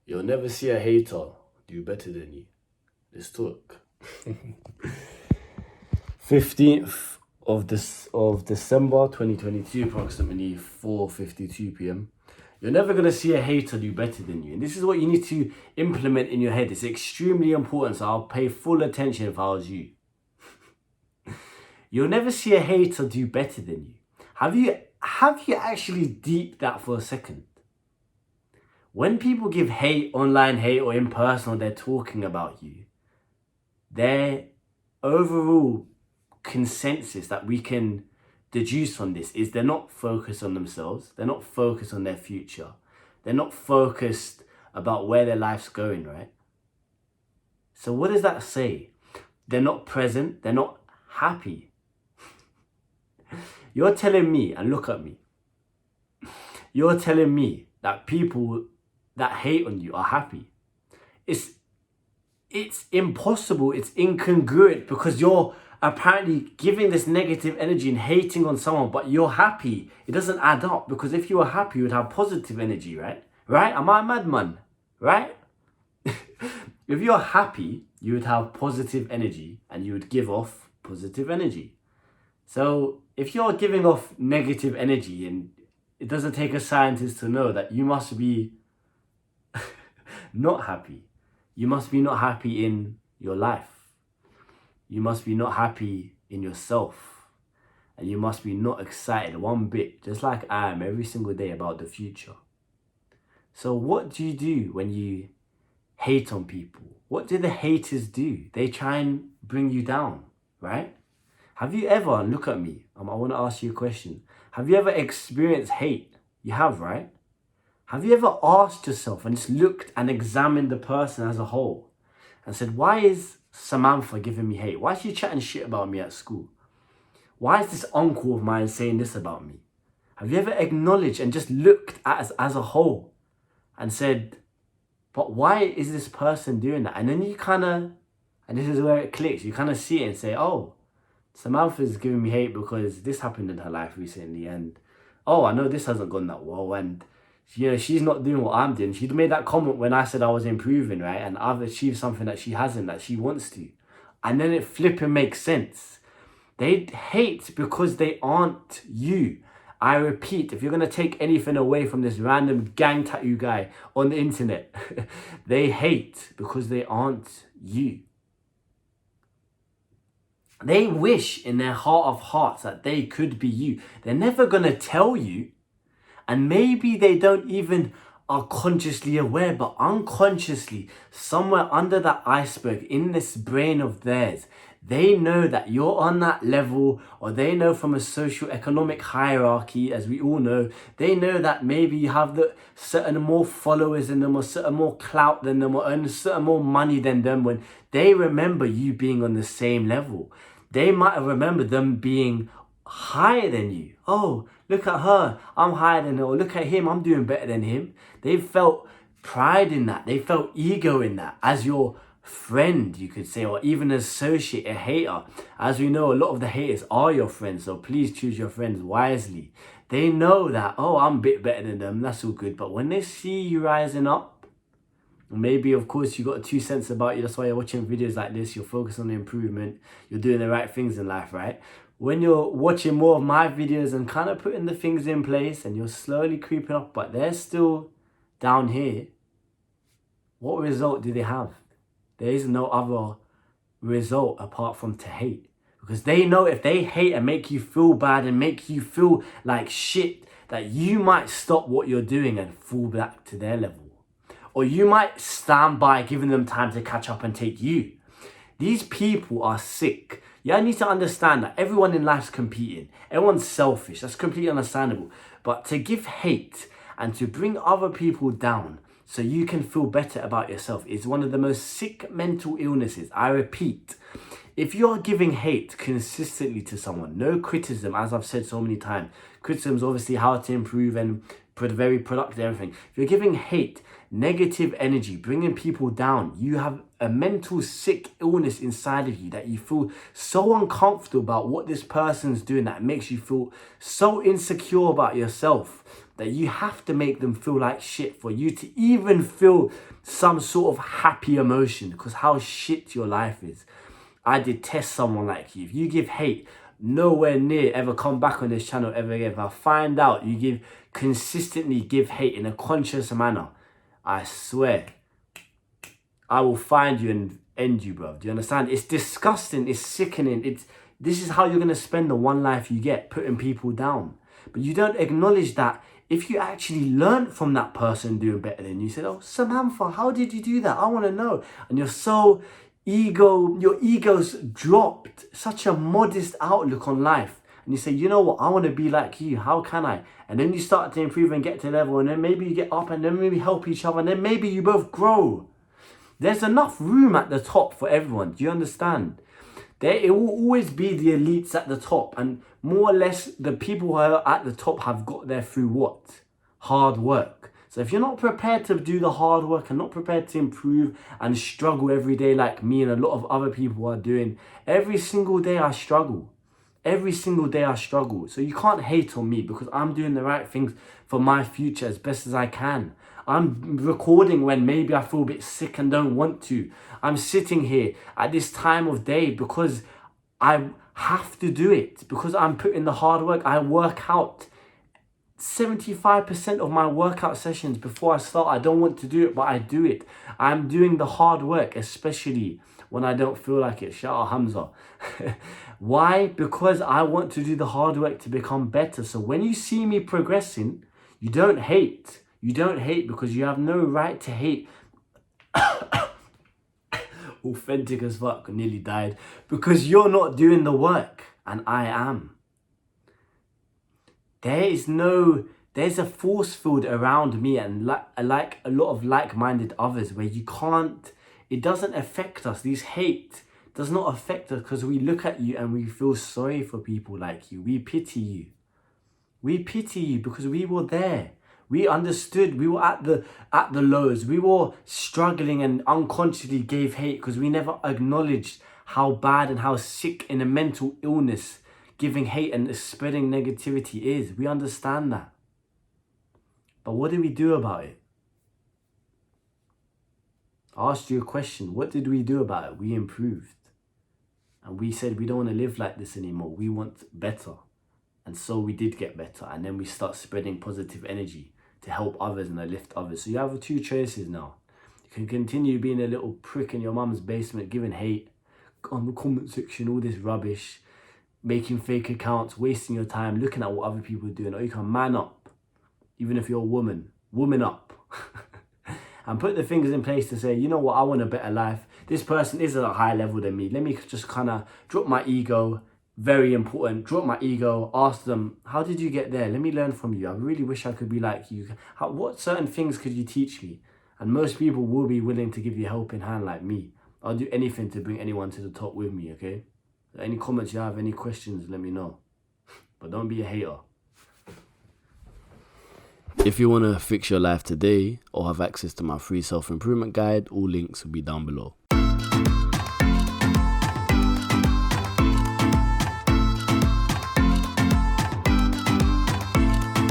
You'll never see a hater do better than you. Let's talk. 15th of December 2022, approximately 4:52 p.m. You're never gonna see a hater do better than you. And this is what you need to implement in your head. It's extremely important, so I'll pay full attention if I was you. You'll never see a hater do better than you. Have you actually deeped that for a second? When people give hate, online hate or in person, they're talking about you, their overall consensus that we can deduce from this is they're not focused on themselves. They're not focused on their future. They're not focused about where their life's going, right? So what does that say? They're not present. They're not happy. You're telling me, and look at me, you're telling me that people that hate on you are happy. It's impossible. It's incongruent, because you're apparently giving this negative energy and hating on someone, but you're happy. It doesn't add up, because if you were happy, you would have positive energy, right? Right? Am I a madman? Right? If you're happy, you would have positive energy and you would give off positive energy. So if you're giving off negative energy, and it doesn't take a scientist to know that you must be not happy. You must be not happy in your life. You must be not happy in yourself. And you must be not excited one bit, just like I am every single day, about the future. So what do you do when you hate on people? What do the haters do? They try and bring you down, right? Have you ever, look at me, I want to ask you a question. Have you ever experienced hate? You have, right? Have you ever asked yourself and just looked and examined the person as a whole and said, why is Samantha giving me hate? Why is she chatting shit about me at school? Why is this uncle of mine saying this about me? Have you ever acknowledged and just looked at us as a whole and said, but why is this person doing that? And then you kind of, and this is where it clicks, you kind of see it and say, oh, Samantha's giving me hate because this happened in her life recently, and oh, I know this hasn't gone that well, and you know, she's not doing what I'm doing. She'd made that comment when I said I was improving, right? And I've achieved something that she hasn't, that she wants to. And then it flipping makes sense. They hate because they aren't you. I repeat, if you're going to take anything away from this random gang tattoo guy on the internet, they hate because they aren't you. They wish in their heart of hearts that they could be you. They're never going to tell you. And maybe they don't even are consciously aware, but unconsciously, somewhere under that iceberg, in this brain of theirs, they know that you're on that level, or they know from a socio-economic hierarchy, as we all know, they know that maybe you have the certain more followers than them, or certain more clout than them, or earn certain more money than them. When they remember you being on the same level, they might have remembered them being higher than you. Oh, look at her, I'm higher than her. Or look at him, I'm doing better than him. They felt pride in that. They felt ego in that. As your friend, you could say, or even associate, a hater. As we know, a lot of the haters are your friends, so please choose your friends wisely. They know that, oh, I'm a bit better than them, that's all good. But when they see you rising up, maybe, of course, you got 2 cents about you, that's why you're watching videos like this, you're focused on the improvement, you're doing the right things in life, right? When you're watching more of my videos and kind of putting the things in place and you're slowly creeping up, but they're still down here, what result do they have? There is no other result apart from to hate. Because they know if they hate and make you feel bad and make you feel like shit, that you might stop what you're doing and fall back to their level. Or you might stand by giving them time to catch up and take you. These people are sick. You need to understand that everyone in life's competing. Everyone's selfish. That's completely understandable. But to give hate and to bring other people down so you can feel better about yourself is one of the most sick mental illnesses. I repeat, if you're giving hate consistently to someone, no criticism, as I've said so many times, criticism is obviously how to improve and very productive, everything. If you're giving hate, negative energy, bringing people down, you have a mental sick illness inside of you that you feel so uncomfortable about what this person's doing, that makes you feel so insecure about yourself that you have to make them feel like shit for you to even feel some sort of happy emotion, because how shit your life is. I detest someone like you. If you give hate, nowhere near ever come back on this channel ever again. If I find out you consistently give hate in a conscious manner, I swear I will find you and end you, bro. Do you understand? It's disgusting. It's sickening. This is how you're going to spend the one life you get, putting people down. But you don't acknowledge that if you actually learn from that person doing better than you, said, oh, Samantha, how did you do that? I want to know. And your ego's dropped, such a modest outlook on life. And you say, you know what? I want to be like you. How can I? And then you start to improve and get to level. And then maybe you get up and then maybe help each other. And then maybe you both grow. There's enough room at the top for everyone. Do you understand? It will always be the elites at the top. And more or less, the people who are at the top have got there through what? Hard work. So if you're not prepared to do the hard work and not prepared to improve and struggle every day like me and a lot of other people are doing, every single day I struggle. Every single day I struggle. So you can't hate on me because I'm doing the right things for my future as best as I can. I'm recording when maybe I feel a bit sick and don't want to. I'm sitting here at this time of day because I have to do it. Because I'm putting the hard work. I work out 75% of my workout sessions before I start. I don't want to do it, but I do it. I'm doing the hard work, especially when I don't feel like it. Shout out Hamza. Why? Because I want to do the hard work to become better. So when you see me progressing, you don't hate. You don't hate because you have no right to hate. Authentic as fuck, nearly died. Because you're not doing the work and I am. There's a force field around me and like a lot of like-minded others where you can't, it doesn't affect us. This hate does not affect us because we look at you and we feel sorry for people like you. We pity you. We pity you because we were there. We understood. We were at the lows. We were struggling and unconsciously gave hate because we never acknowledged how bad and how sick in a mental illness giving hate and spreading negativity is. We understand that. But what did we do about it? I asked you a question. What did we do about it? We improved. And we said we don't want to live like this anymore. We want better. And so we did get better. And then we start spreading positive energy to help others and to lift others. So you have two choices now. You can continue being a little prick in your mum's basement, giving hate on the comment section, all this rubbish, making fake accounts, wasting your time, looking at what other people are doing. Or you can man up, even if you're a woman up. And put the things in place to say, you know what, I want a better life. This person is at a higher level than me. Let me just kind of drop my ego. Very important. Drop my ego. Ask them, how did you get there? Let me learn from you. I really wish I could be like you. What certain things could you teach me? And most people will be willing to give you a helping hand like me. I'll do anything to bring anyone to the top with me, okay? Any comments you have, any questions, let me know. But don't be a hater. If you want to fix your life today or have access to my free self-improvement guide, all links will be down below.